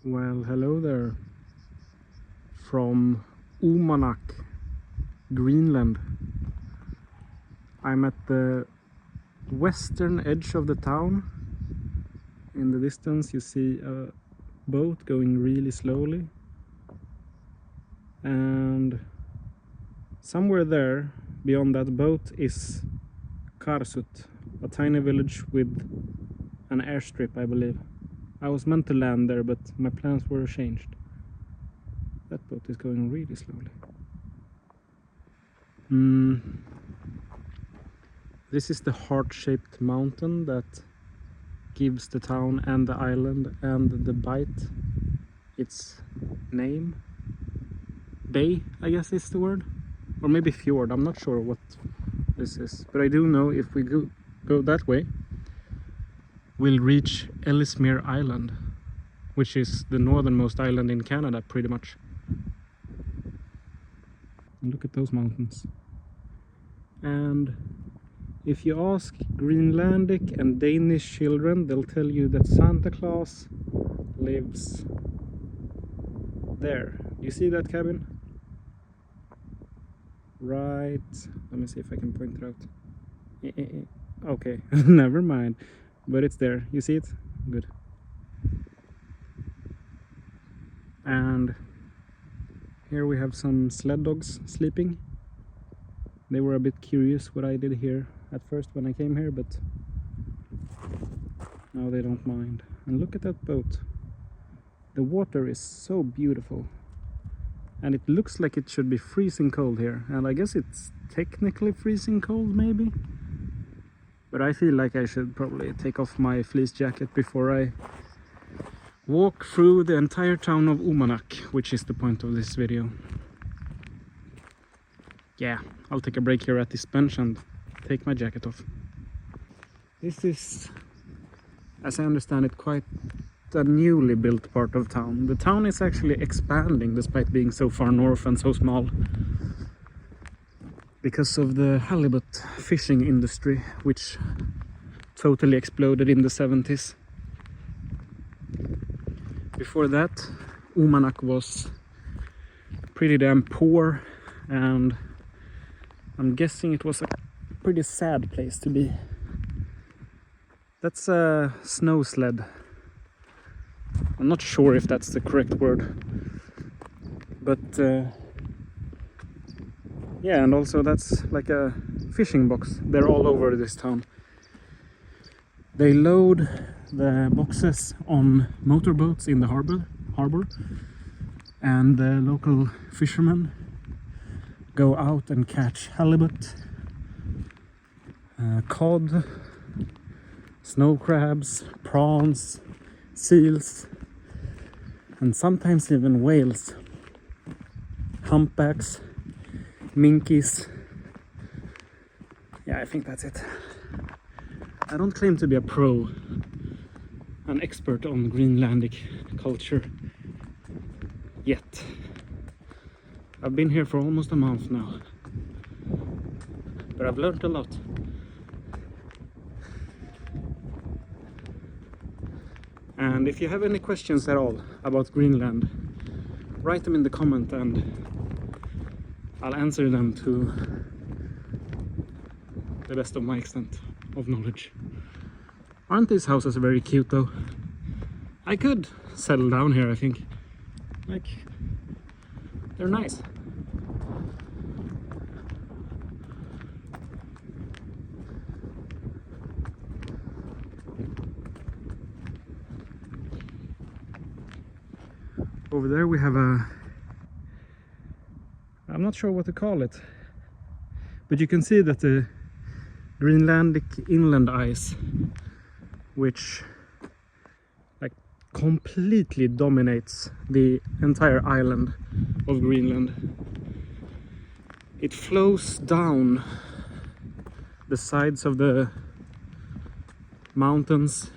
Well, hello there from Uummannaq, Greenland. I'm at the western edge of the town. In the distance you see a boat going really slowly, and somewhere there beyond that boat is Karsut, a tiny village with an airstrip, I believe. I was meant to land there, but my plans were changed. That boat is going really slowly. This is the heart-shaped mountain that gives the town and the island and the bight its name. Bay, I guess is the word. Or maybe fjord, I'm not sure what this is. But I do know if we go that way, we'll reach Ellesmere Island, which is the northernmost island in Canada, pretty much. And look at those mountains. And if you ask Greenlandic and Danish children, they'll tell you that Santa Claus lives there. You see that cabin? Right. Let me see if I can point it out. Okay, never mind. But it's there. You see it? Good. And here we have some sled dogs sleeping. They were a bit curious what I did here at first when I came here, but now they don't mind. And look at that boat. The water is so beautiful. And it looks like it should be freezing cold here. And I guess it's technically freezing cold, maybe? But I feel like I should probably take off my fleece jacket before I walk through the entire town of Uummannaq, which is the point of this video. Yeah, I'll take a break here at this bench and take my jacket off. This is, as I understand it, quite a newly built part of town. The town is actually expanding despite being so far north and so small, because of the halibut fishing industry, which totally exploded in the 70s. Before that, Uummannaq was pretty damn poor, and I'm guessing it was a pretty sad place to be. That's a snow sled. I'm not sure if that's the correct word, but yeah, and also that's like a fishing box. They're all over this town. They load the boxes on motorboats in the harbor, and the local fishermen go out and catch halibut, cod, snow crabs, prawns, seals, and sometimes even whales, humpbacks, minkies. Yeah, I think that's it. I don't claim to be a pro, an expert on Greenlandic culture yet. I've been here for almost a month now, but I've learned a lot. And if you have any questions at all about Greenland, write them in the comment and I'll answer them to the best of my extent of knowledge. Aren't these houses very cute though? I could settle down here, I think. Like, they're nice. Over there we have a, I'm not sure what to call it, but you can see that the Greenlandic inland ice, which like completely dominates the entire island of Greenland, it flows down the sides of the mountains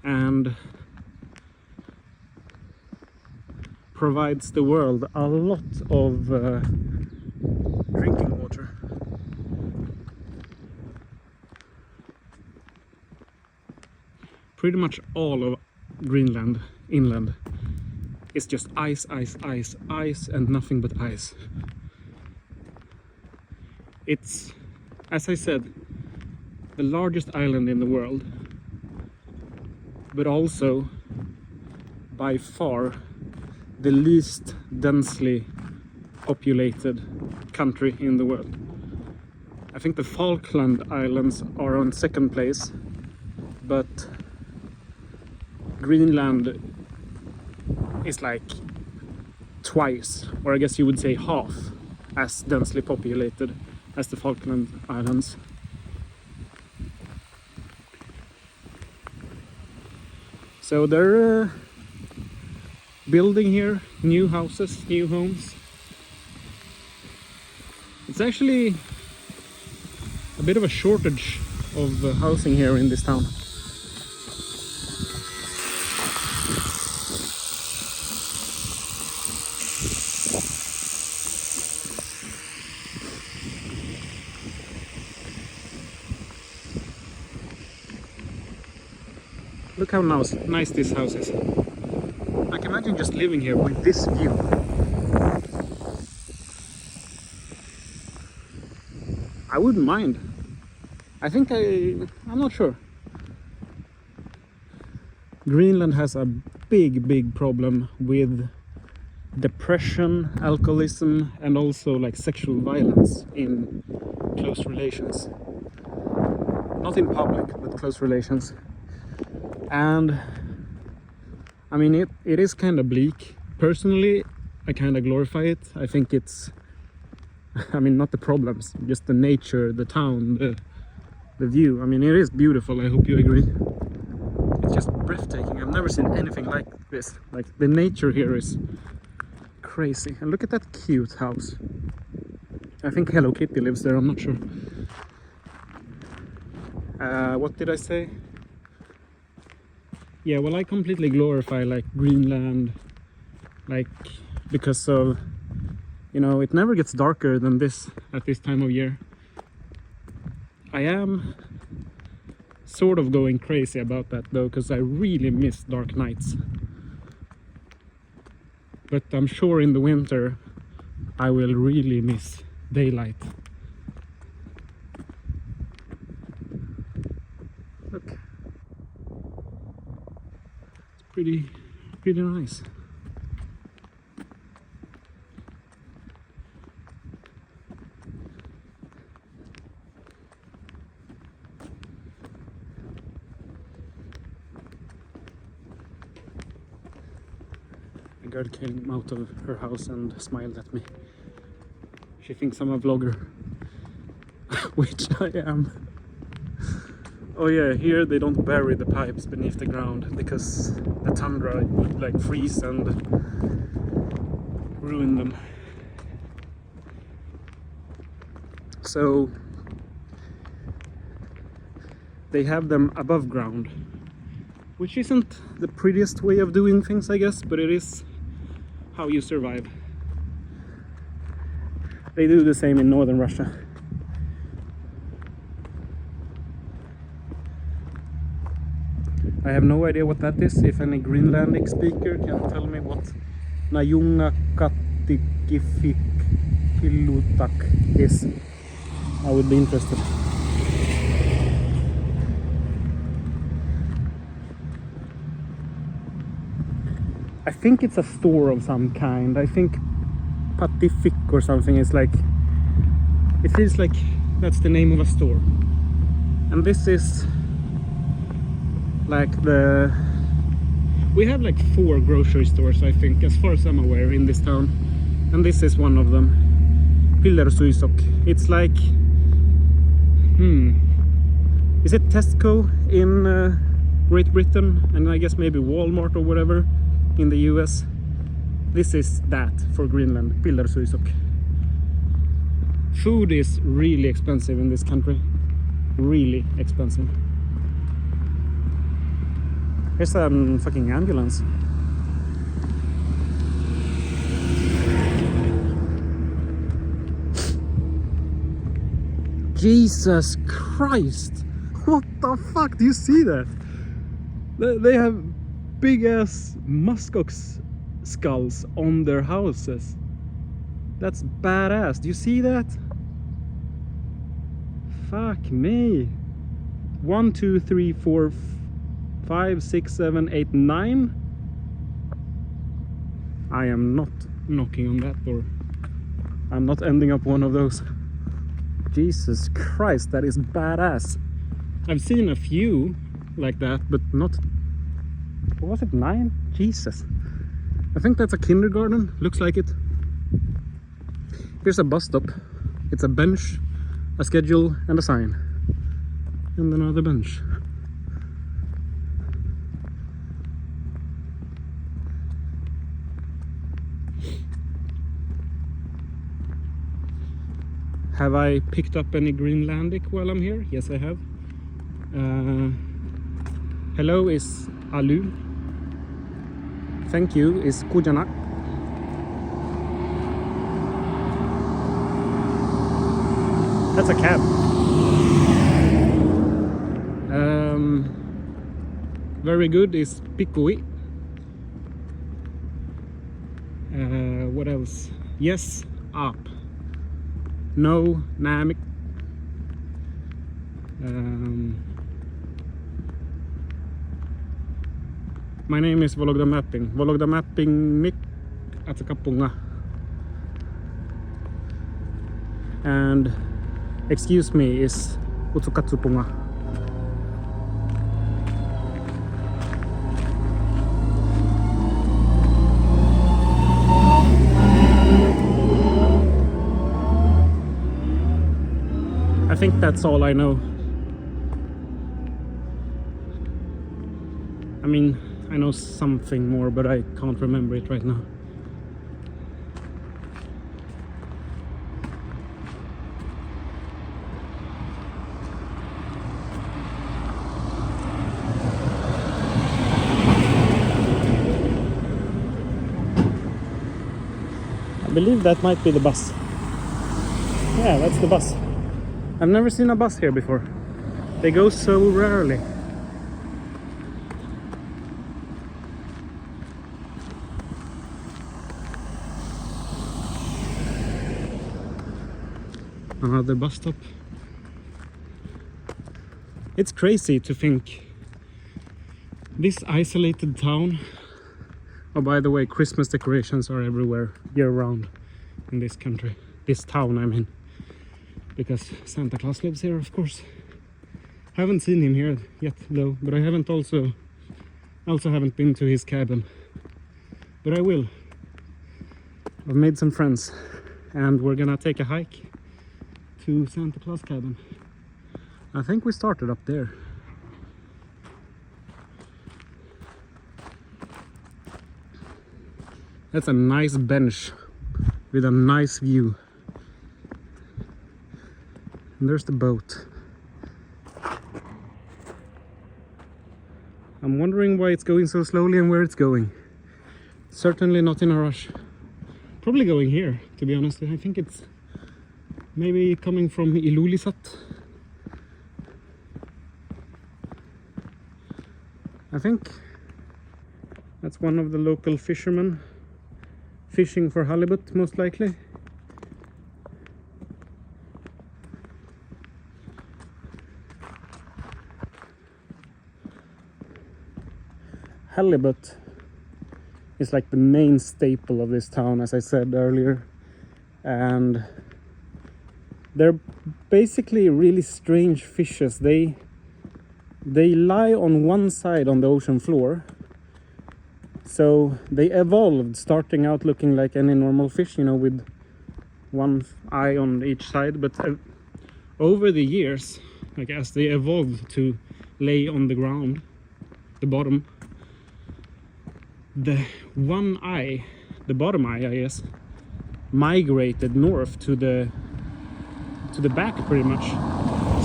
and provides the world a lot of drinking water. Pretty much all of Greenland inland is just ice, ice, ice, ice, and nothing but ice. It's, as I said, the largest island in the world, but also by far the least densely populated country in the world. I think the Falkland Islands are on second place, but Greenland is like twice, or I guess you would say half, as densely populated as the Falkland Islands. So they're building here new houses, new homes. It's actually a bit of a shortage of housing here in this town. Look how nice this house is. I can imagine just living here with this view. I wouldn't mind. I think I'm not sure. Greenland has a big problem with depression, alcoholism, and also like sexual violence in close relations. Not in public, but close relations. And I mean, it is kind of bleak. Personally, I kind of glorify it. I think it's, I mean, not the problems, just the nature, the town, the view. I mean, it is beautiful. I hope you agree. It's just breathtaking. I've never seen anything like this. Like, the nature here is crazy. And look at that cute house. I think Hello Kitty lives there, I'm not sure. What did I say? Yeah, well, I completely glorify like Greenland, like, because of, you know, it never gets darker than this at this time of year. I am sort of going crazy about that though, because I really miss dark nights. But I'm sure in the winter I will really miss daylight. Look. It's pretty nice. A girl came out of her house and smiled at me. She thinks I'm a vlogger, which I am. Oh yeah, here they don't bury the pipes beneath the ground because the tundra would like freeze and ruin them. So they have them above ground, which isn't the prettiest way of doing things, I guess, but it is how you survive. They do the same in northern Russia. I have no idea what that is. If any Greenlandic speaker can tell me what Uummannaq is, I would be interested. I think it's a store of some kind. I think Pacific or something is like, it feels like that's the name of a store. And this is like we have like 4 grocery stores, I think, as far as I'm aware, in this town, and this is one of them. It's like is it Tesco in Great Britain, and I guess maybe Walmart or whatever in the US. This is that for Greenland. Food is really expensive in this country, really expensive. Here's a fucking ambulance. Jesus Christ! What the fuck? Do you see that? They have big ass muskox skulls on their houses. That's badass. Do you see that? Fuck me. 1, 2, 3, 4, 5, 6, 7, 8, 9. I am not knocking on that door. I'm not ending up one of those. Jesus Christ, that is badass. I've seen a few like that, but not... What was it, 9? Jesus. I think that's a kindergarten. Looks like it. Here's a bus stop. It's a bench, a schedule, and a sign. And another bench. Have I picked up any Greenlandic while I'm here? Yes, I have. Hello is Alu. Thank you is Uummannaq. That's a cab. Very good is Pikui. What else? Yes, up. No, Namik. My name is Vologda Mapping. Vologda Mapping Mik at Kapunga. And excuse me is Utsukatsupunga. I think that's all I know. I mean, I know something more, but I can't remember it right now. I believe that might be the bus. Yeah, that's the bus. I've never seen a bus here before. They go so rarely. Another bus stop. It's crazy to think this isolated town. Oh, by the way, Christmas decorations are everywhere year round in this country. This town, I mean. Because Santa Claus lives here, of course. Haven't seen him here yet though, but I also haven't been to his cabin. But I will. I've made some friends and we're gonna take a hike to Santa Claus cabin. I think we started up there. That's a nice bench with a nice view. And there's the boat. I'm wondering why it's going so slowly and where it's going. Certainly not in a rush. Probably going here, to be honest. I think it's maybe coming from Ilulissat. I think that's one of the local fishermen fishing for halibut, most likely. Halibut is like the main staple of this town, as I said earlier, and they're basically really strange fishes. They lie on one side on the ocean floor, so they evolved starting out looking like any normal fish, you know, with one eye on each side, but over the years, like as they evolved to lay on the ground, the bottom, the one eye, the bottom eye, I guess, migrated north to the back pretty much.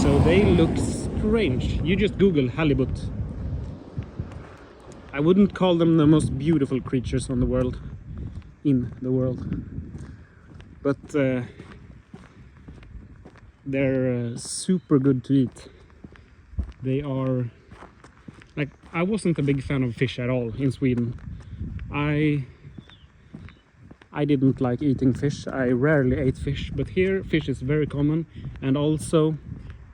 So they look strange. You just Google halibut. I wouldn't call them the most beautiful creatures on the world, in the world, but they're super good to eat. They are Like, I wasn't a big fan of fish at all in Sweden. I didn't like eating fish. I rarely ate fish, but here fish is very common, and also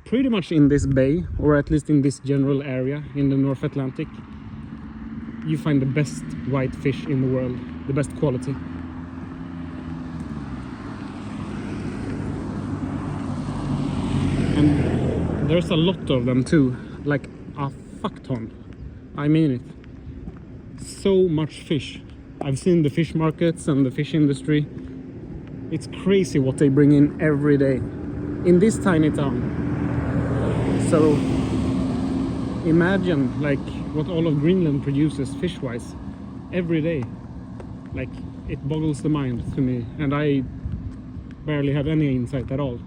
pretty much in this bay, or at least in this general area in the North Atlantic, you find the best white fish in the world, the best quality. And there's a lot of them too, like a fuck ton. I mean it. So much fish. I've seen the fish markets and the fish industry. It's crazy what they bring in every day in this tiny town. So imagine like what all of Greenland produces fish-wise every day. Like, it boggles the mind to me, and I barely have any insight at all.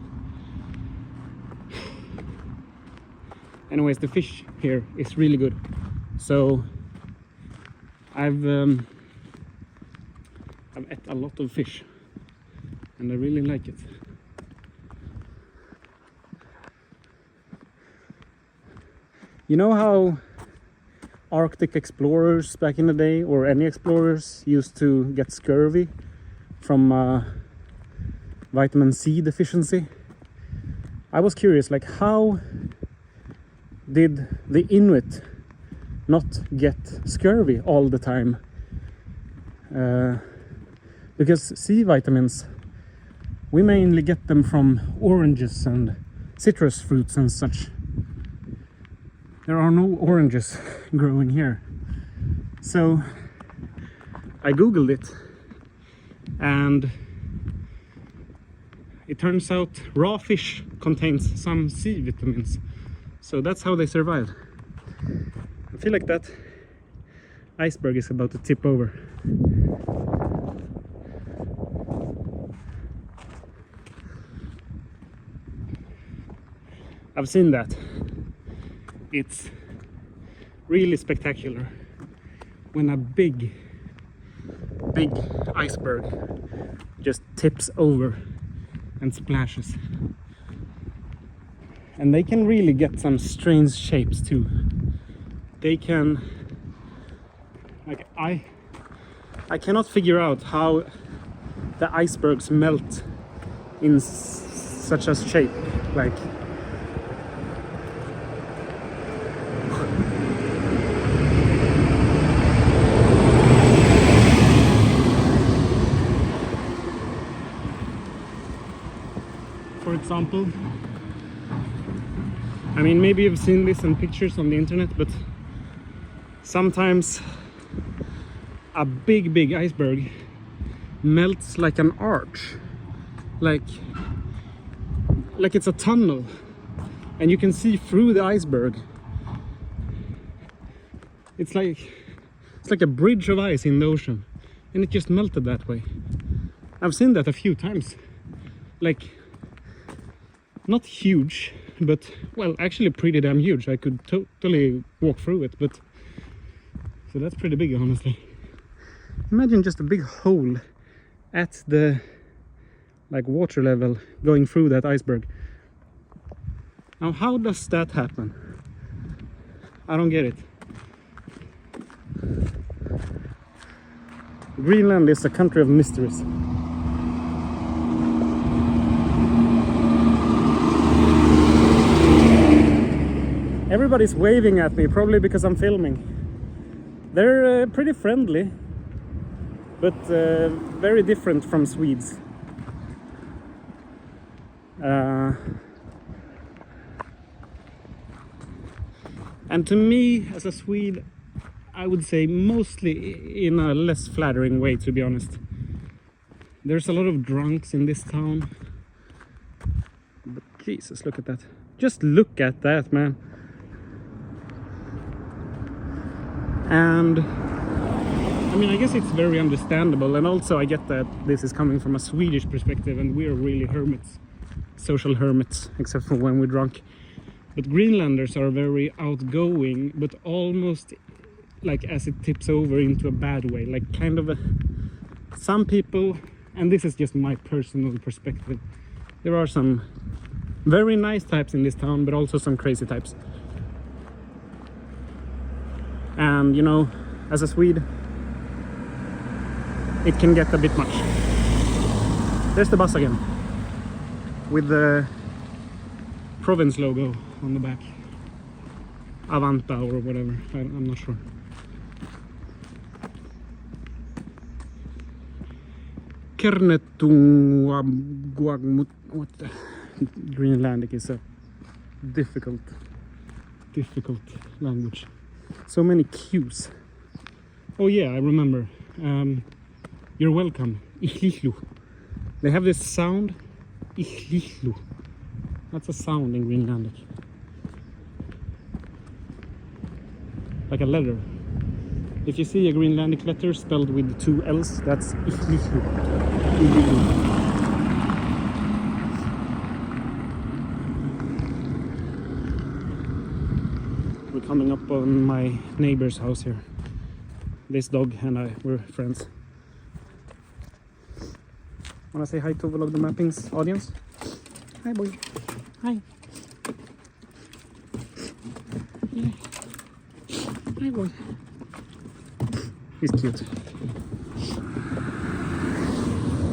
Anyways, the fish here is really good. So I've ate a lot of fish, and I really like it. You know how Arctic explorers back in the day, or any explorers, used to get scurvy from vitamin C deficiency? I was curious, like, how did the Inuit not get scurvy all the time? Because C vitamins, we mainly get them from oranges and citrus fruits and such. There are no oranges growing here. So I googled it, and it turns out raw fish contains some C vitamins. So that's how they survive. I feel like that iceberg is about to tip over. I've seen that. It's really spectacular when a big iceberg just tips over and splashes. And they can really get some strange shapes too. They can, like, I cannot figure out how the icebergs melt in such a shape. Like, for example, I mean, maybe you've seen this in pictures on the internet, but sometimes a big iceberg melts like an arch, like it's a tunnel, and you can see through the iceberg. It's like a bridge of ice in the ocean, and it just melted that way. I've seen that a few times. Like, not huge, but, well, actually pretty damn huge. I could totally walk through it, but so that's pretty big, honestly. Imagine just a big hole at the, like, water level going through that iceberg. Now, how does that happen? I don't get it. Greenland is a country of mysteries. Everybody's waving at me, probably because I'm filming. They're pretty friendly, but very different from Swedes. And to me, as a Swede, I would say mostly in a less flattering way, to be honest. There's a lot of drunks in this town. But Jesus, look at that. Just look at that, man. And I mean, I guess it's very understandable, and also I get that this is coming from a Swedish perspective, and we're really hermits, social hermits, except for when we're drunk. But Greenlanders are very outgoing, but almost like as it tips over into a bad way, like kind of some people, and this is just my personal perspective, there are some very nice types in this town, but also some crazy types. And you know, as a Swede, it can get a bit much. There's the bus again, with the province logo on the back. Avanta or whatever, I'm not sure. What the? Greenlandic is a difficult language. So many Q's. Oh yeah, I remember. You're welcome. Ihlihlu. They have this sound. Ihlihlu. That's a sound in Greenlandic. Like a letter. If you see a Greenlandic letter spelled with 2 L's, that's Ihlihlu. We're coming up on my neighbor's house here. This dog and I, we're friends. Wanna say hi to Vlog the Mappings audience? Hi boy. Hi. Yeah. Hi boy. He's cute.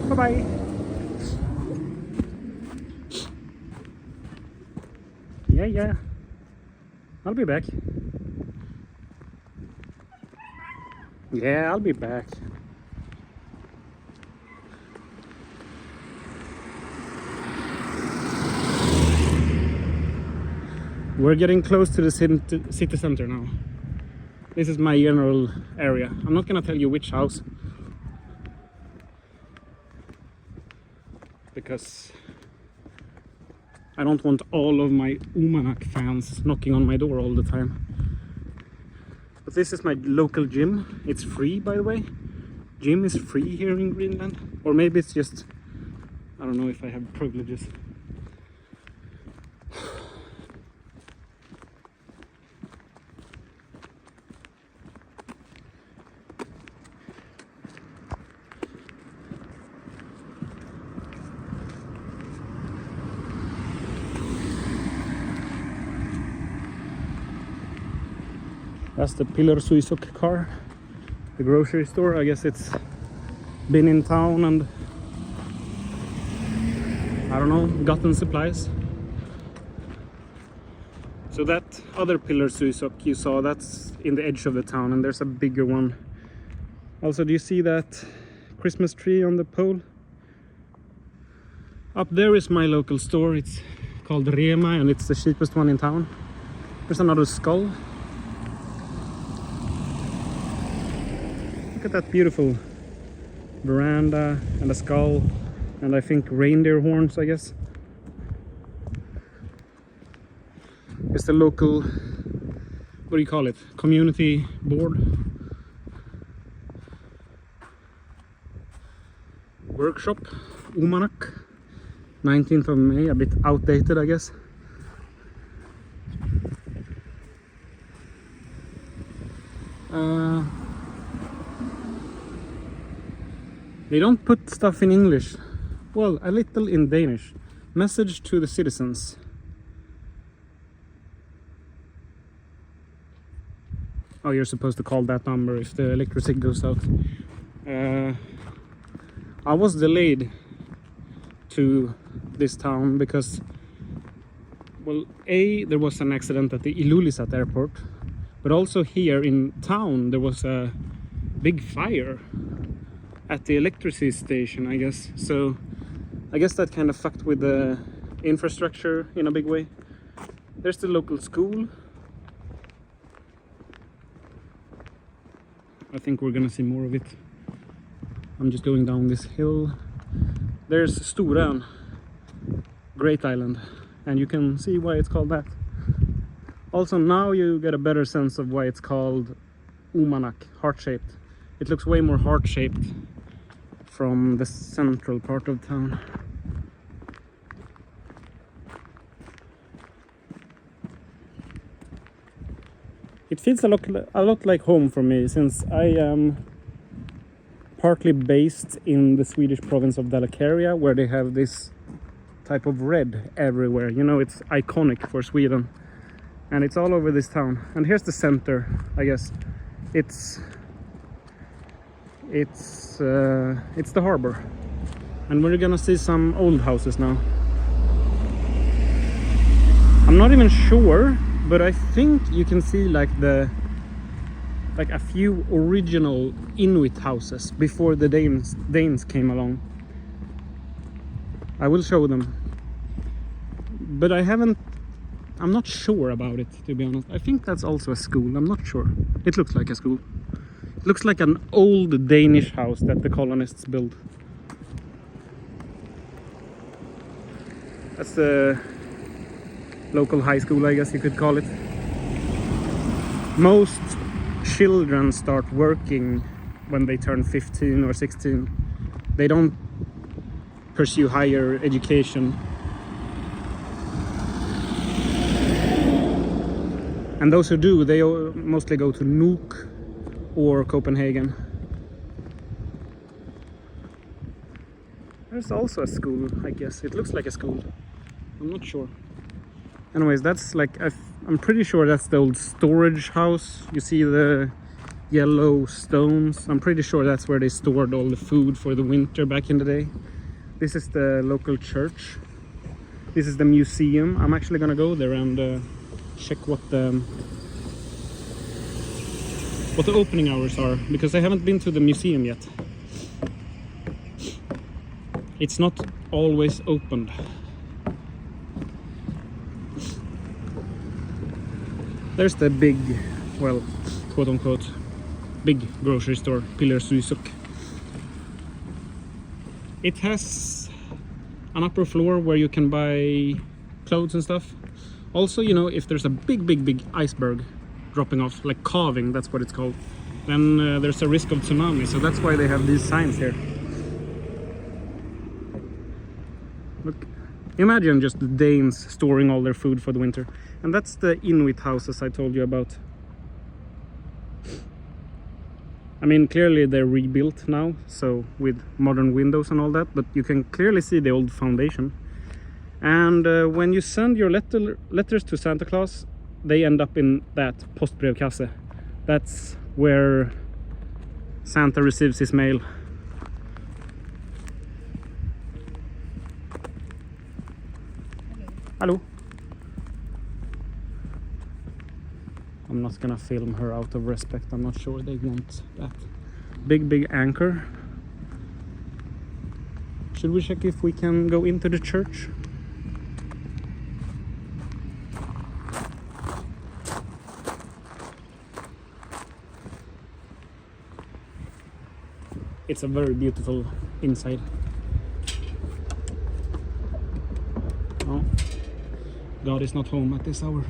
Bye bye. Yeah. I'll be back. Yeah, I'll be back. We're getting close to the city center now. This is my general area. I'm not gonna tell you which house, because I don't want all of my Uummannaq fans knocking on my door all the time. But this is my local gym. It's free, by the way. Gym is free here in Greenland. Or maybe it's just, I don't know if I have privileges. That's the Pillar Suisok car, the grocery store. I guess it's been in town and, I don't know, gotten supplies. So that other Pillar Suisok you saw, that's in the edge of the town, and there's a bigger one. Also, do you see that Christmas tree on the pole? Up there is my local store. It's called Rema and it's the cheapest one in town. There's another skull. Look at that beautiful veranda and a skull and I think reindeer horns, I guess. It's the local, what do you call it, community board. Workshop, Uummannaq, 19th of May, a bit outdated I guess. They don't put stuff in English. Well, a little in Danish. Message to the citizens. Oh, you're supposed to call that number if the electricity goes out. I was delayed to this town because, well, there was an accident at the Ilulissat airport, but also here in town there was a big fire at the electricity station, I guess. So I guess that kind of fucked with the infrastructure in a big way. There's the local school. I think we're gonna see more of it. I'm just going down this hill. There's Storan, Great Island, and you can see why it's called that. Also now you get a better sense of why it's called Uummannaq, heart-shaped. It looks way more heart-shaped from the central part of town. It feels a lot like home for me, since I am partly based in the Swedish province of Dalecarlia, where they have this type of red everywhere. You know, it's iconic for Sweden, and it's all over this town. And here's the center, I guess. It's the harbor, and we're gonna see some old houses now. I'm not even sure, but I think you can see like a few original Inuit houses before the Danes came along. I will show them, but I'm not sure about it, to be honest. I think that's also a school. I'm not sure. It looks like a school. It looks like an old Danish house that the colonists built. That's the local high school, I guess you could call it. Most children start working when they turn 15 or 16. They don't pursue higher education. And those who do, they mostly go to Nuuk or Copenhagen. There's also a school, I guess. It looks like a school. I'm not sure. Anyways, that's like, I'm pretty sure that's the old storage house. You see the yellow stones. I'm pretty sure that's where they stored all the food for the winter back in the day. This is the local church. This is the museum. I'm actually gonna go there and check what the opening hours are, because I haven't been to the museum yet. It's not always opened. There's the big, well, quote unquote, big grocery store, Pillersuisuk. It has an upper floor where you can buy clothes and stuff. Also, you know, if there's a big iceberg dropping off, like calving, that's what it's called, then there's a risk of tsunami. So that's why they have these signs here. Look, imagine just the Danes storing all their food for the winter. And that's the Inuit houses I told you about. I mean, clearly they're rebuilt now, so with modern windows and all that, but you can clearly see the old foundation. And when you send your letters to Santa Claus, they end up in that postbrevkasse. That's where Santa receives his mail. Hello. I'm not gonna film her out of respect. I'm not sure they want that. Big anchor. Should we check if we can go into the church? It's a very beautiful inside. Oh, God is not home at this hour.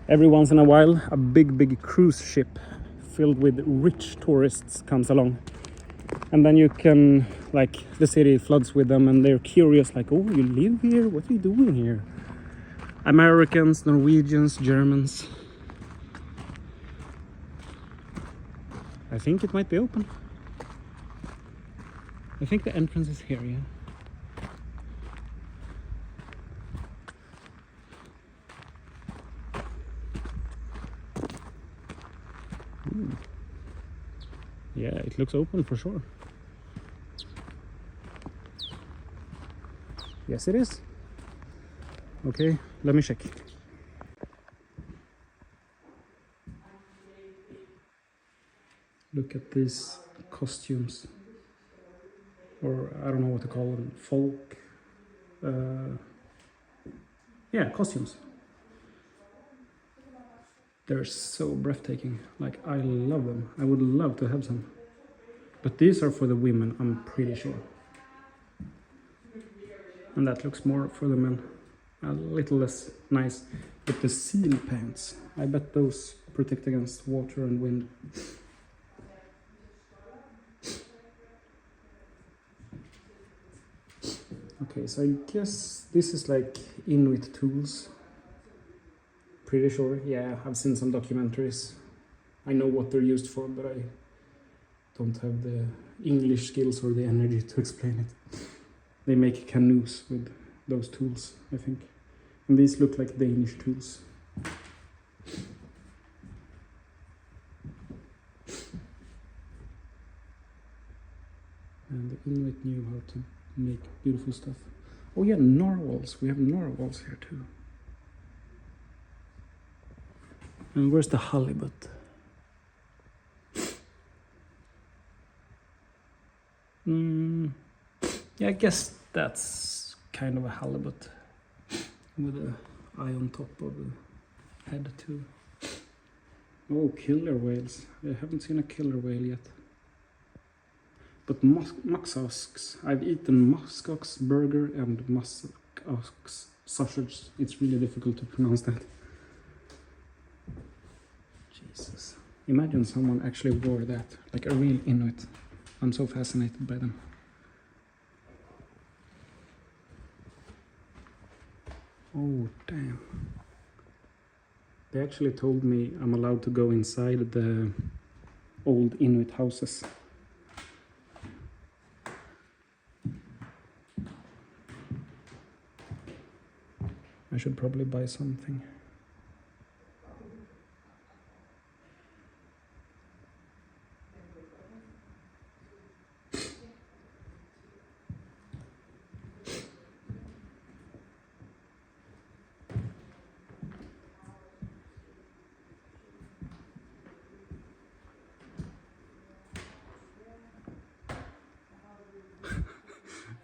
Every once in a while, a big cruise ship filled with rich tourists comes along. And then you can, like, the city floods with them and they're curious, like, oh, you live here? What are you doing here? Americans, Norwegians, Germans. I think it might be open. I think the entrance is here, yeah. Yeah, it looks open for sure. Yes, it is. Okay, let me check. Look at these costumes. Or I don't know what to call them. Folk. Yeah, costumes. They're so breathtaking. Like, I love them. I would love to have some. But these are for the women, I'm pretty sure. And that looks more for the men. A little less nice. But the seal pants, I bet those protect against water and wind. Okay, so I guess this is like Inuit tools. Pretty sure, yeah, I've seen some documentaries. I know what they're used for, but I don't have the English skills or the energy to explain it. They make canoes with those tools, I think. And these look like Danish tools. And the Inuit knew how to make beautiful stuff. Oh yeah, narwhals. We have narwhals here too. And where's the halibut? Yeah, I guess that's kind of a halibut with an eye on top of the head too. Oh, killer whales. I haven't seen a killer whale yet. But muskox. I've eaten muskox burger and muskox sausage. It's really difficult to pronounce that. Jesus. Imagine someone actually wore that, like a real Inuit. I'm so fascinated by them. Oh, damn. They actually told me I'm allowed to go inside the old Inuit houses. I should probably buy something.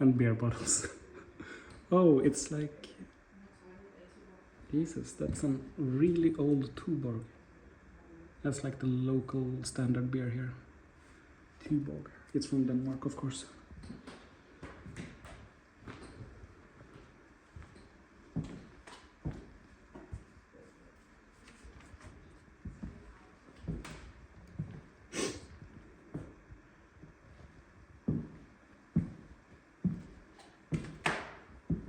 And beer bottles. Oh, it's like... Jesus, that's a really old Tuborg. That's like the local standard beer here. Tuborg. It's from Denmark, of course.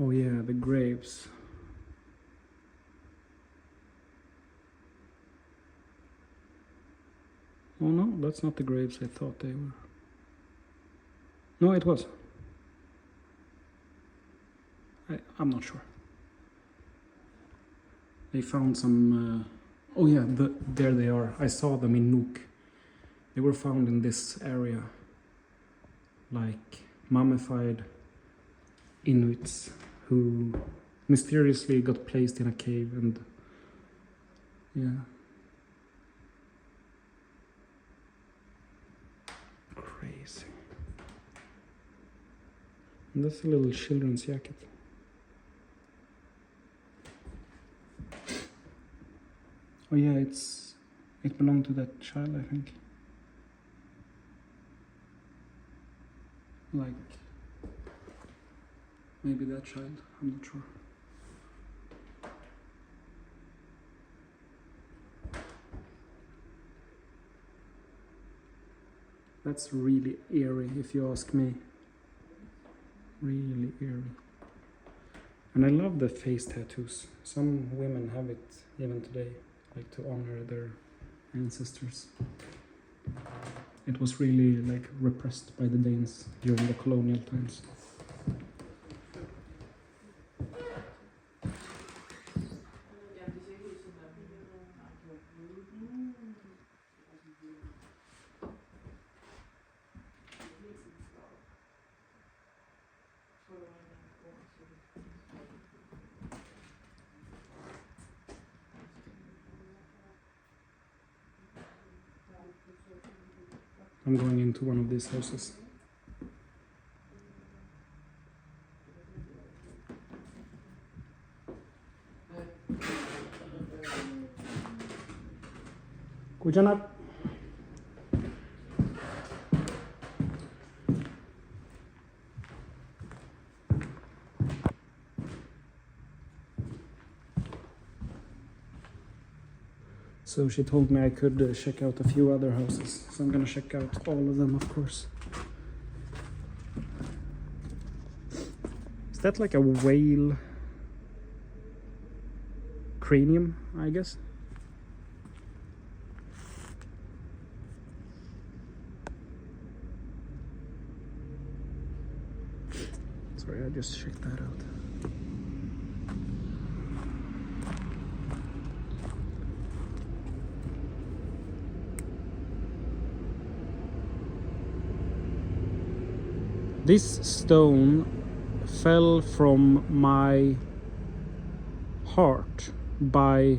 Oh yeah, the grapes. Oh no, that's not the grapes I thought they were. No, it was. I'm not sure. They found some... oh yeah, there they are. I saw them in Nuuk. They were found in this area. Like mummified Inuits who mysteriously got placed in a cave and... yeah. Crazy. And that's a little children's jacket. Oh yeah, it belonged to that child, I think. Like maybe that child, I'm not sure. That's really eerie, if you ask me. Really eerie. And I love the face tattoos. Some women have it even today, like to honor their ancestors. It was really like repressed by the Danes during the colonial times. I'm going into one of these houses. Uummannaq. So she told me I could check out a few other houses. So I'm gonna check out all of them, of course. Is that like a whale cranium, I guess? Sorry, I just checked that out. This stone fell from my heart by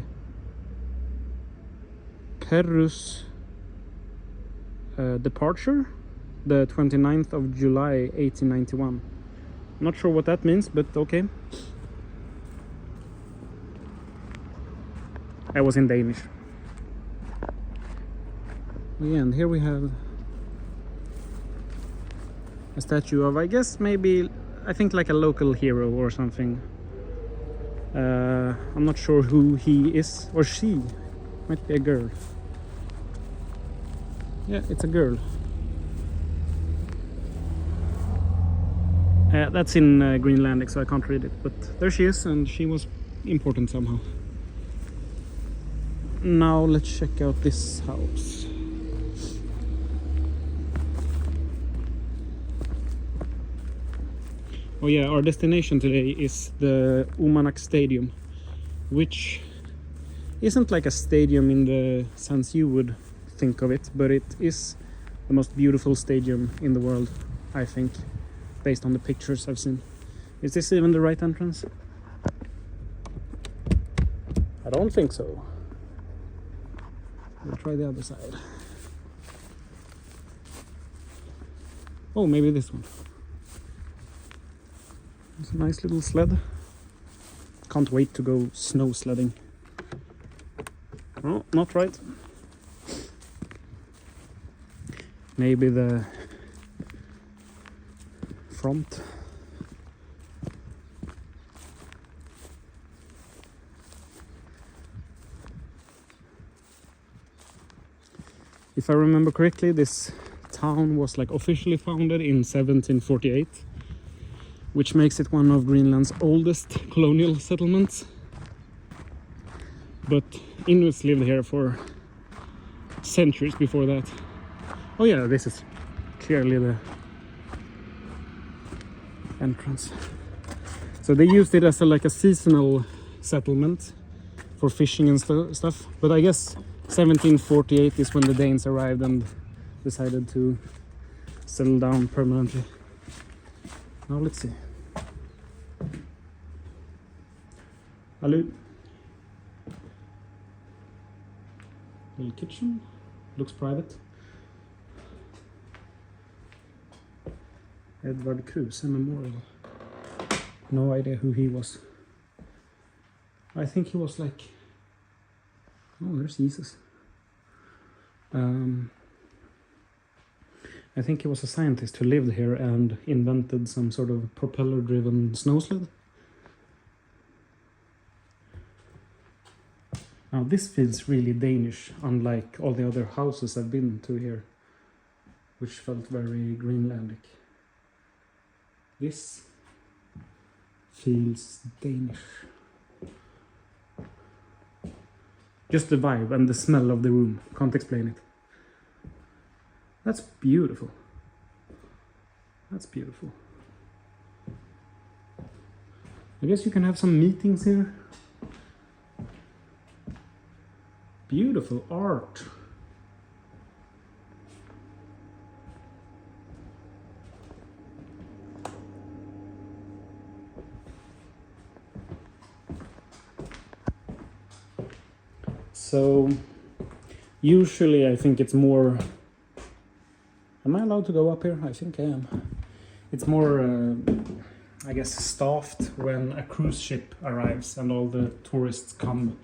Peru's departure, the 29th of July 1891. Not sure what that means, but okay. I was in Danish. Yeah, and here we have a statue of, I guess, maybe, I think like a local hero or something. I'm not sure who he is, or she. Might be a girl. Yeah, it's a girl. That's in Greenlandic, so I can't read it, but there she is, and she was important somehow. Now let's check out this house. Oh yeah, our destination today is the Uummannaq Stadium, which isn't like a stadium in the sense you would think of it, but it is the most beautiful stadium in the world, I think, based on the pictures I've seen. Is this even the right entrance? I don't think so. We'll try the other side. Oh, maybe this one. It's a nice little sled. Can't wait to go snow sledding. Oh, not right. Maybe the front. If I remember correctly, this town was like officially founded in 1748, which makes it one of Greenland's oldest colonial settlements. But Inuits lived here for centuries before that. Oh yeah, this is clearly the entrance. So they used it as like a seasonal settlement for fishing and stuff. But I guess 1748 is when the Danes arrived and decided to settle down permanently. Now let's see. Hello. Little kitchen. Looks private. Edvard Kruse Memorial. No idea who he was. I think he was like... Oh, there's Jesus. I think he was a scientist who lived here and invented some sort of propeller-driven snow sled. Now this feels really Danish, unlike all the other houses I've been to here, which felt very Greenlandic. This feels Danish. Just the vibe and the smell of the room. Can't explain it. That's beautiful. That's beautiful. I guess you can have some meetings here. Beautiful art. So usually I think it's more... Am I allowed to go up here? I think I am. It's more, I guess, staffed when a cruise ship arrives and all the tourists come.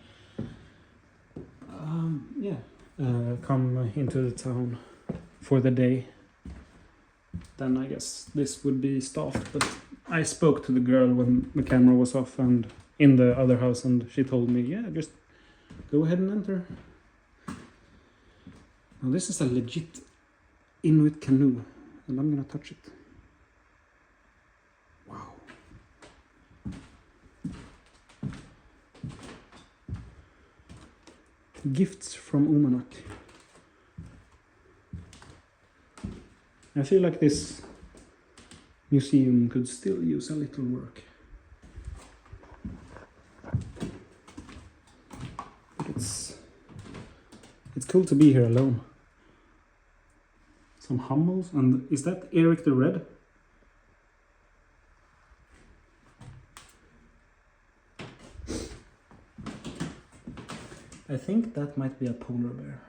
Come into the town for the day. Then I guess this would be staffed. But I spoke to the girl when the camera was off and in the other house, and she told me, yeah, just go ahead and enter. Now this is a legit Inuit canoe, and I'm gonna touch it. Wow. Gifts from Uummannaq. I feel like this museum could still use a little work. But it's cool to be here alone. Some Hummels, and is that Eric the Red? I think that might be a polar bear.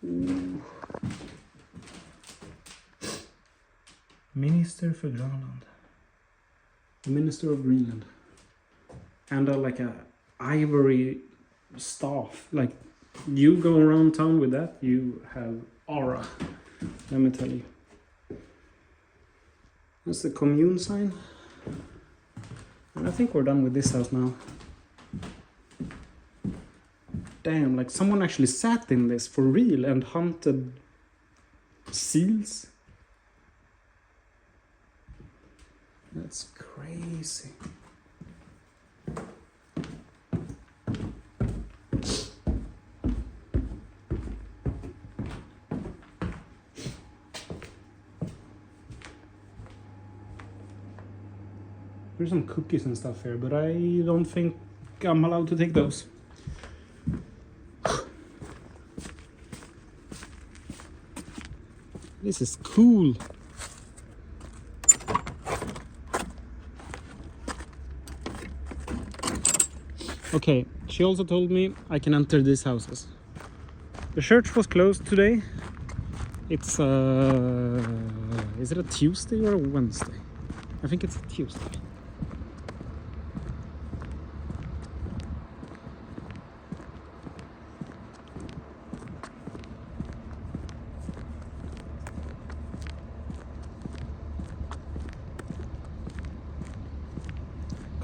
Ooh. Minister for Greenland. The Minister of Greenland. And like a ivory staff. Like you go around town with that, you have aura. Let me tell you. That's the commune sign. And I think we're done with this house now. Damn, like someone actually sat in this for real and hunted seals. That's crazy. There's some cookies and stuff here, but I don't think I'm allowed to take those. This is cool. Okay, she also told me I can enter these houses. The church was closed today. It's is it a Tuesday or a Wednesday? I think it's a Tuesday.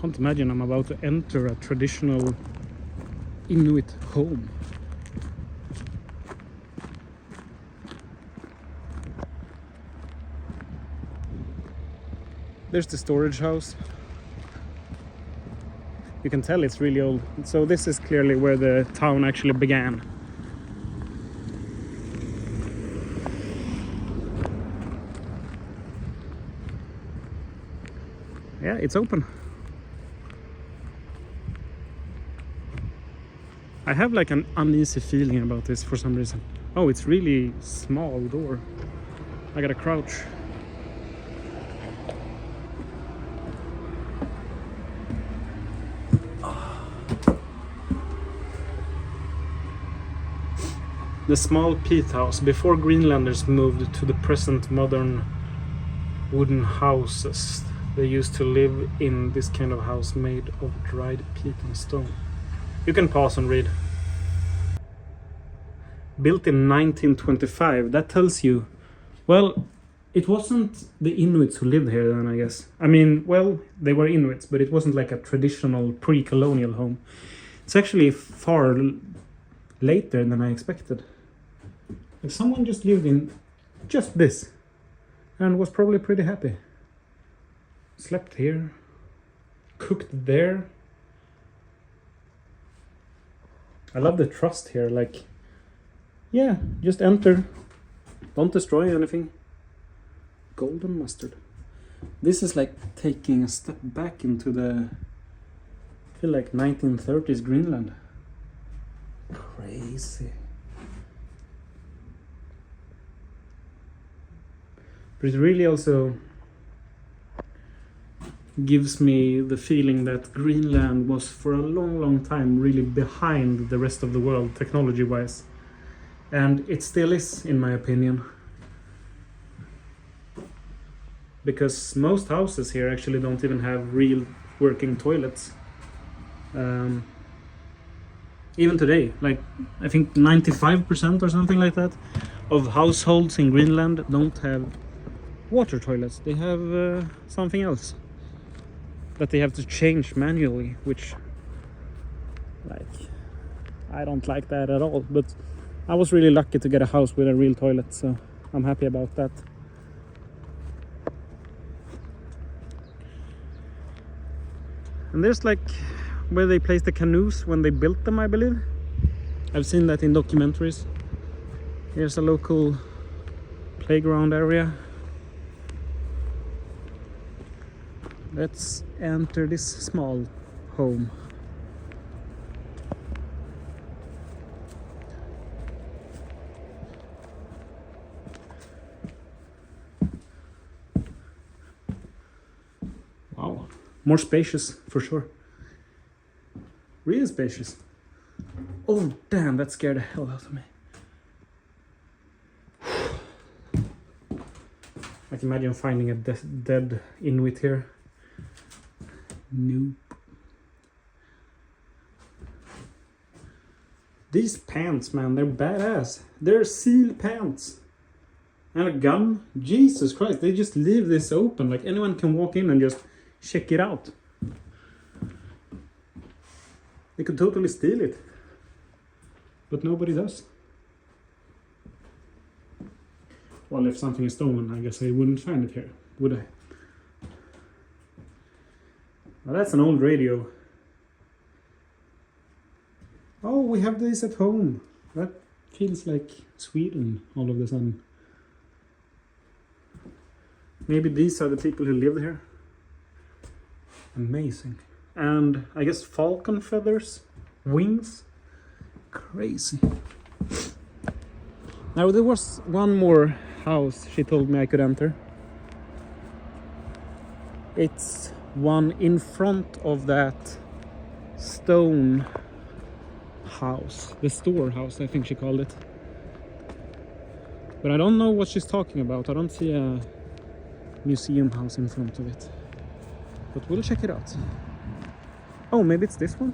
Can't imagine I'm about to enter a traditional Inuit home. There's the storage house. You can tell it's really old. So this is clearly where the town actually began. Yeah, it's open. I have like an uneasy feeling about this for some reason. Oh, it's really small door. I gotta crouch. The small peat house before Greenlanders moved to the present modern wooden houses. They used to live in this kind of house made of dried peat and stone. You can pause and read. Built in 1925, that tells you, well, it wasn't the Inuits who lived here then, I guess. I mean, well, they were Inuits, but it wasn't like a traditional pre-colonial home. It's actually far later than I expected. Like someone just lived in just this and was probably pretty happy. Slept here, cooked there. I love the trust here, like, yeah, just enter, don't destroy anything. Golden mustard. This is like taking a step back into the, I feel like 1930s Greenland. Crazy. But it really also gives me the feeling that Greenland was for a long time really behind the rest of the world technology wise, and it still is, in my opinion, because most houses here actually don't even have real working toilets. Even today, like I think 95% or something like that of households in Greenland don't have water toilets. They have something else that they have to change manually, which, like, I don't like that at all. But I was really lucky to get a house with a real toilet, so I'm happy about that. And there's like where they placed the canoes when they built them, I believe. I've seen that in documentaries. Here's a local playground area. Let's enter this small home. Wow, more spacious for sure. Really spacious. Oh damn, that scared the hell out of me. I can imagine finding a dead Inuit here. Nope. These pants, man, they're badass. They're seal pants. And a gun. Jesus Christ, they just leave this open. Like anyone can walk in and just check it out. They could totally steal it. But nobody does. Well, if something is stolen, I guess I wouldn't find it here, would I? Well, that's an old radio. Oh, we have this at home. That feels like Sweden all of a sudden. Maybe these are the people who live here. Amazing. And I guess falcon feathers, wings. Crazy. Now there was one more house she told me I could enter. It's one in front of that stone house, the storehouse I think she called it. But I don't know what she's talking about. I don't see a museum house in front of it. But we'll check it out. Oh, maybe it's this one?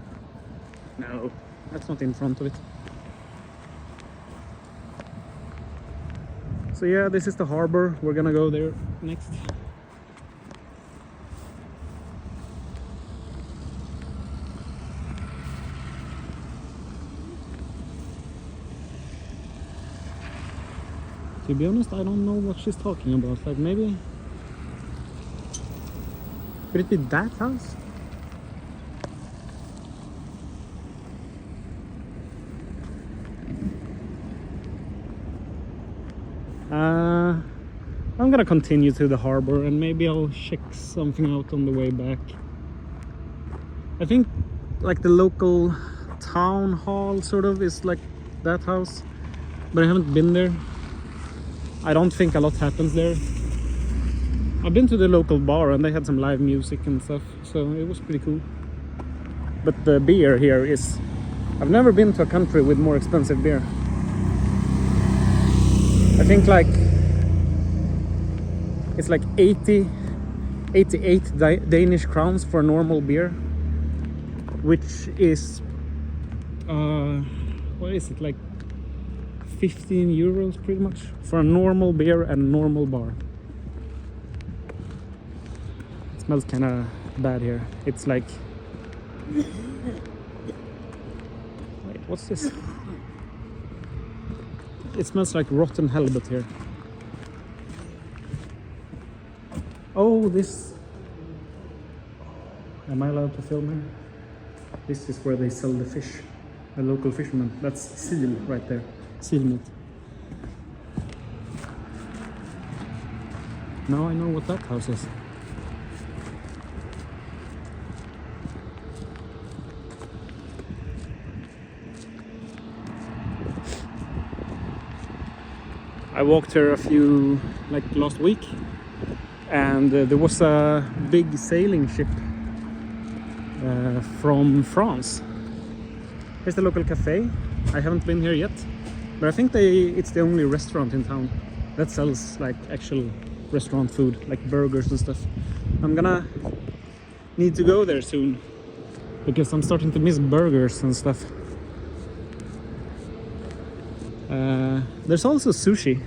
No, that's not in front of it. So yeah, this is the harbor. We're gonna go there next. To be honest, I don't know what she's talking about. Like maybe... Could it be that house? I'm gonna continue to the harbor and maybe I'll check something out on the way back. I think like the local town hall sort of is like that house, but I haven't been there. I don't think a lot happens there. I've been to the local bar and they had some live music and stuff, so it was pretty cool. But the beer here is... I've never been to a country with more expensive beer. I think like it's like 88 Danish crowns for a normal beer, which is what is it, like 15 euros pretty much for a normal beer and a normal bar. It smells kind of bad here. It's like... Wait, what's this? It smells like rotten halibut here. Oh, this... Am I allowed to film here? This is where they sell the fish. The local fishermen. That's seal right there. Seal meat. Now I know what that house is. I walked here like last week, and there was a big sailing ship from France. Here's the local cafe. I haven't been here yet, but I think it's the only restaurant in town that sells like actual restaurant food, like burgers and stuff. I'm gonna need to go there soon because I'm starting to miss burgers and stuff. There's also sushi.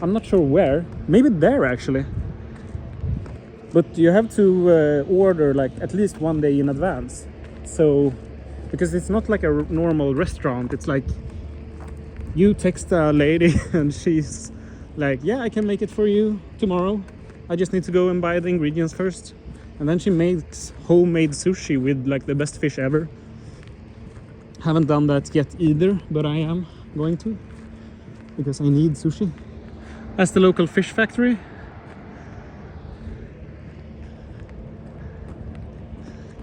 I'm not sure where. Maybe there actually. But you have to order like at least 1 day in advance. So, because it's not like a normal restaurant. It's like you text a lady and she's like, yeah, I can make it for you tomorrow. I just need to go and buy the ingredients first. And then she makes homemade sushi with like the best fish ever. Haven't done that yet either, but I am going to, because I need sushi. as the local fish factory.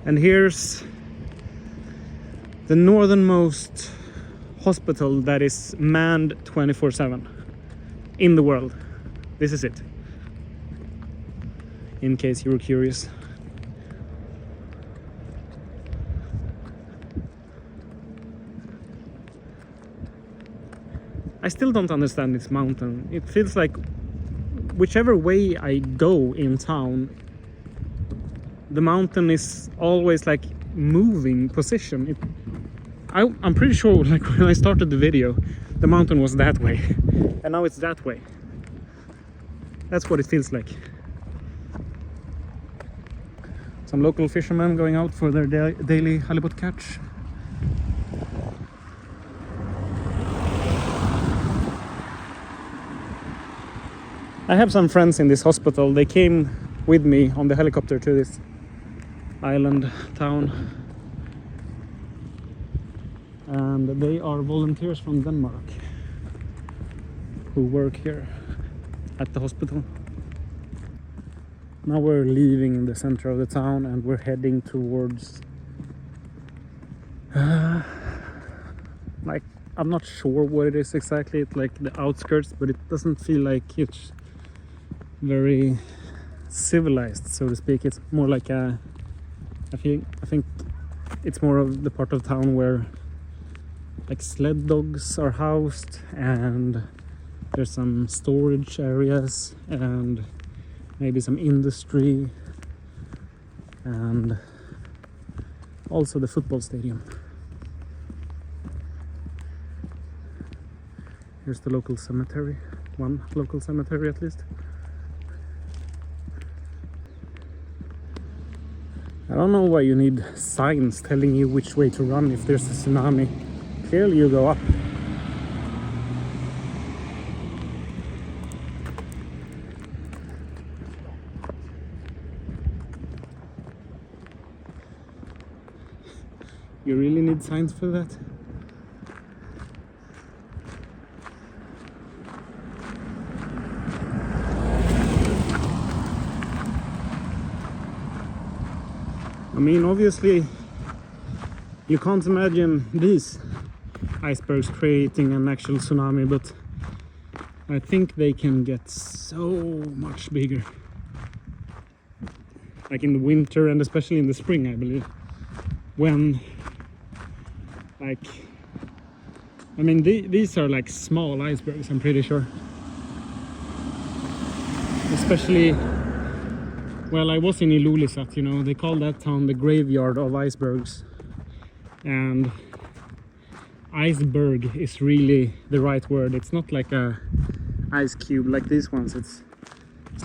And here's the northernmost hospital that is manned 24/7 in the world. This is it, in case you were curious. I still don't understand this mountain. It feels like whichever way I go in town, the mountain is always like moving position. I'm pretty sure, like when I started the video, the mountain was that way, and now it's that way. That's what it feels like. Some local fishermen going out for their daily halibut catch. I have some friends in this hospital. They came with me on the helicopter to this island town, and they are volunteers from Denmark who work here at the hospital. Now we're leaving in the center of the town and we're heading towards like, I'm not sure what it is exactly. It's like the outskirts, but it doesn't feel like it's very civilized, so to speak. It's more like a, I think it's more of the part of town where like sled dogs are housed, and there's some storage areas and maybe some industry, and also the football stadium. Here's the local cemetery, one local cemetery at least. I don't know why you need signs telling you which way to run if there's a tsunami. Clearly you go up. You really need signs for that? I mean, obviously, you can't imagine these icebergs creating an actual tsunami, but I think they can get so much bigger. Like in the winter and especially in the spring, I believe. When, like, I mean, these are like small icebergs, I'm pretty sure. Especially, well, I was in Ilulissat, you know, they call that town the graveyard of icebergs. And iceberg is really the right word. It's not like a ice cube like these ones. It's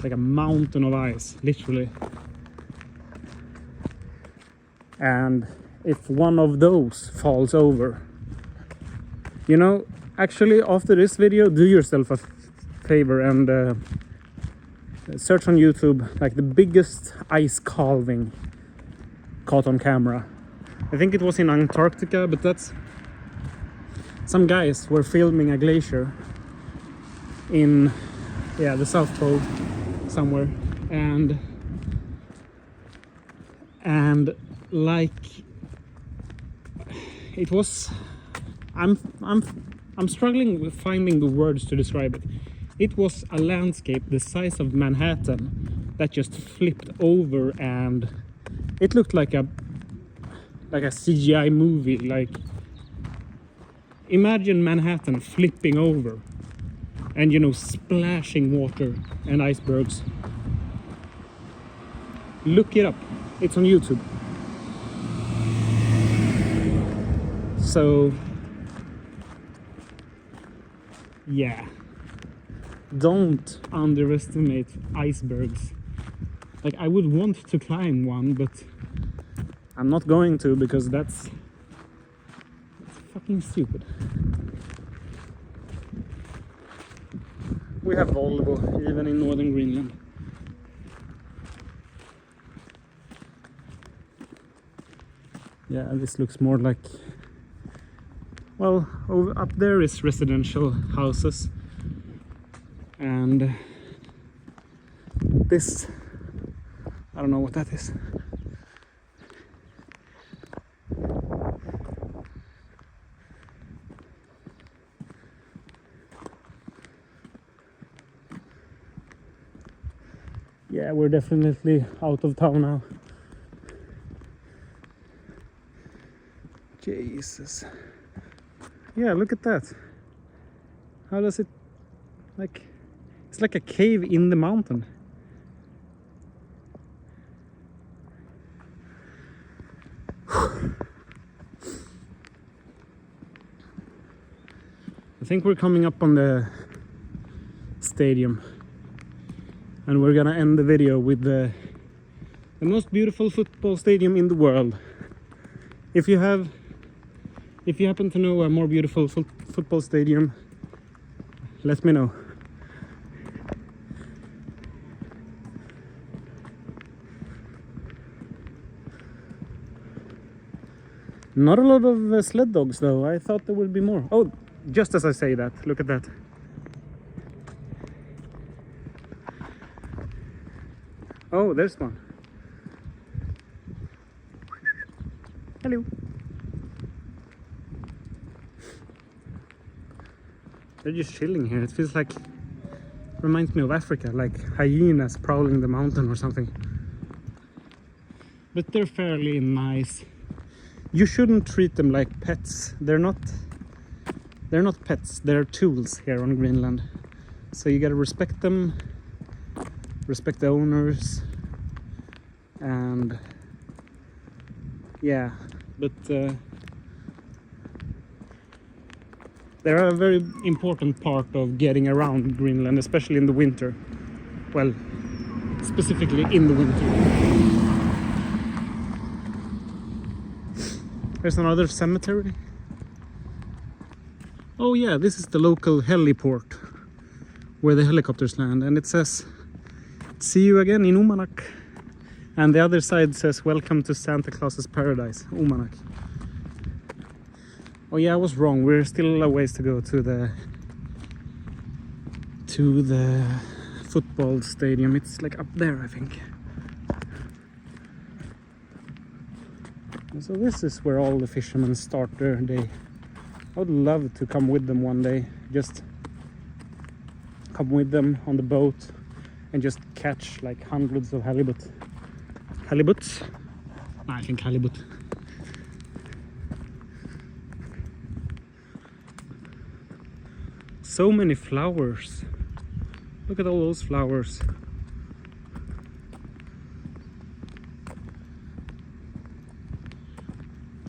like a mountain of ice, literally. And if one of those falls over, you know, actually after this video, do yourself a favor and search on YouTube like the biggest ice calving caught on camera. I think it was in Antarctica, but that's, some guys were filming a glacier in, yeah, the South Pole somewhere, and like it was, I'm struggling with finding the words to describe it. It was a landscape the size of Manhattan that just flipped over, and it looked like a CGI movie. Like, imagine Manhattan flipping over and, you know, splashing water and icebergs. Look it up, it's on YouTube. So yeah, don't underestimate icebergs. Like, I would want to climb one, but I'm not going to, because that's fucking stupid. We have Volvo even in northern Greenland. Yeah, this looks more like, well, up there is residential houses, And this, I don't know what that is. Yeah, we're definitely out of town now. Jesus. Yeah, look at that. How does it, like, it's like a cave in the mountain. I think we're coming up on the stadium, and we're gonna end the video with the most beautiful football stadium in the world. If you happen to know a more beautiful football stadium, let me know. Not a lot of sled dogs though. I thought there would be more. Oh, just as I say that, look at that. Oh, there's one. Hello. They're just chilling here. It feels like, reminds me of Africa, like hyenas prowling the mountain or something. But they're fairly nice. You shouldn't treat them like pets. They're not pets. They're tools here on Greenland. So you gotta respect them, respect the owners, and yeah. But they're a very important part of getting around Greenland, especially in the winter. Well, specifically in the winter. There's another cemetery. Oh yeah, this is the local heliport where the helicopters land, and it says, "See you again in Uummannaq." And the other side says, "Welcome to Santa Claus's paradise, Uummannaq." Oh yeah, I was wrong. We're still a ways to go to the football stadium. It's like up there, I think. So this is where all the fishermen start their day. I would love to come with them one day. Just come with them on the boat and just catch like hundreds of halibut. Halibuts? No, I think halibut. So many flowers. Look at all those flowers.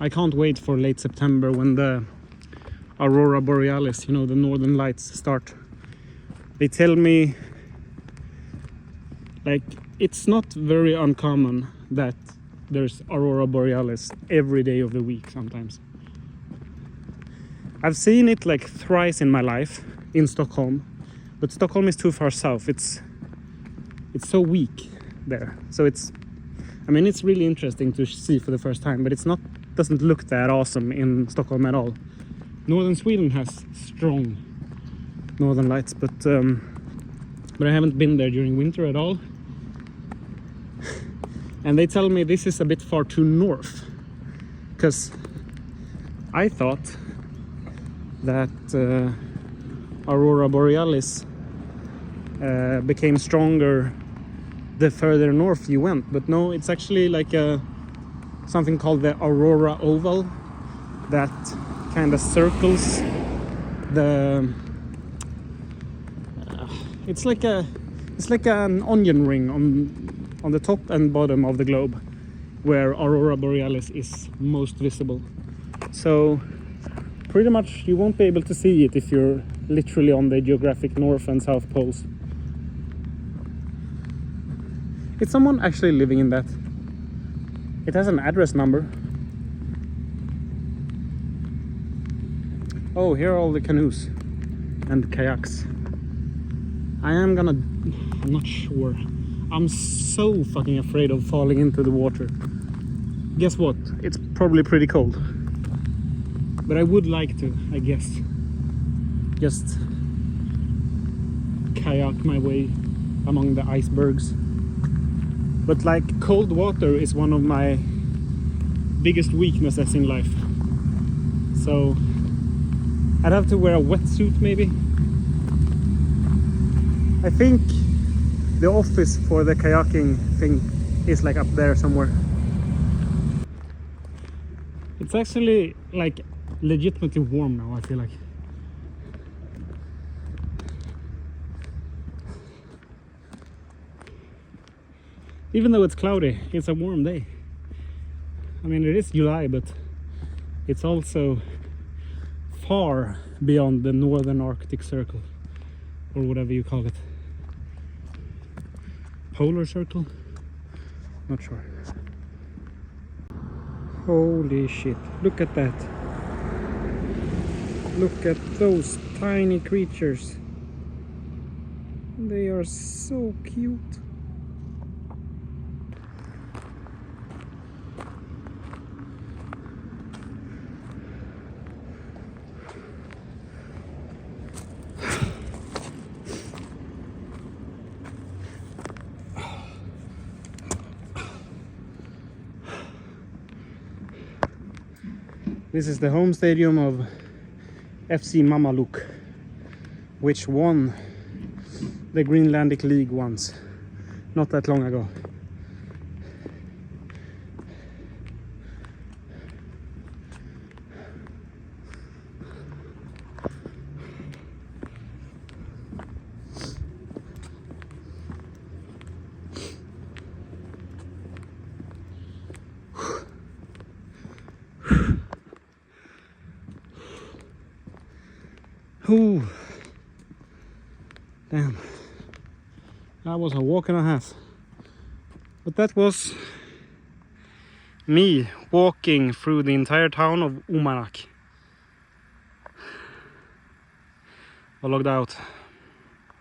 I can't wait for late September when the Aurora Borealis, you know, the northern lights start. They tell me, like, it's not very uncommon that there's Aurora Borealis every day of the week sometimes. I've seen it like thrice in my life in Stockholm, but Stockholm is too far south. It's so weak there. So it's really interesting to see for the first time, but doesn't look that awesome in Stockholm at all. Northern Sweden has strong northern lights, but I haven't been there during winter at all. And they tell me this is a bit far too north, because I thought that Aurora Borealis became stronger the further north you went, but no, it's actually like something called the Aurora Oval that kind of circles the it's like an onion ring on the top and bottom of the globe, where Aurora Borealis is most visible. So pretty much you won't be able to see it if you're literally on the geographic north and south poles. Is someone actually living in that? It has an address number. Oh, here are all the canoes and kayaks. I'm not sure. I'm so fucking afraid of falling into the water. Guess what? It's probably pretty cold. But I would like to, I guess. Just kayak my way among the icebergs. But like, cold water is one of my biggest weaknesses in life. So I'd have to wear a wetsuit maybe. I think the office for the kayaking thing is like up there somewhere. It's actually like legitimately warm now, I feel like. Even though it's cloudy, it's a warm day. I mean, it is July, but it's also far beyond the northern Arctic Circle, or whatever you call it. Polar Circle? Not sure. Holy shit, look at that. Look at those tiny creatures. They are so cute. This is the home stadium of FC Uummannaq, which won the Greenlandic League once, not that long ago. Ooh, damn, that was a walk and a half. But that was me walking through the entire town of Uummannaq. I logged out.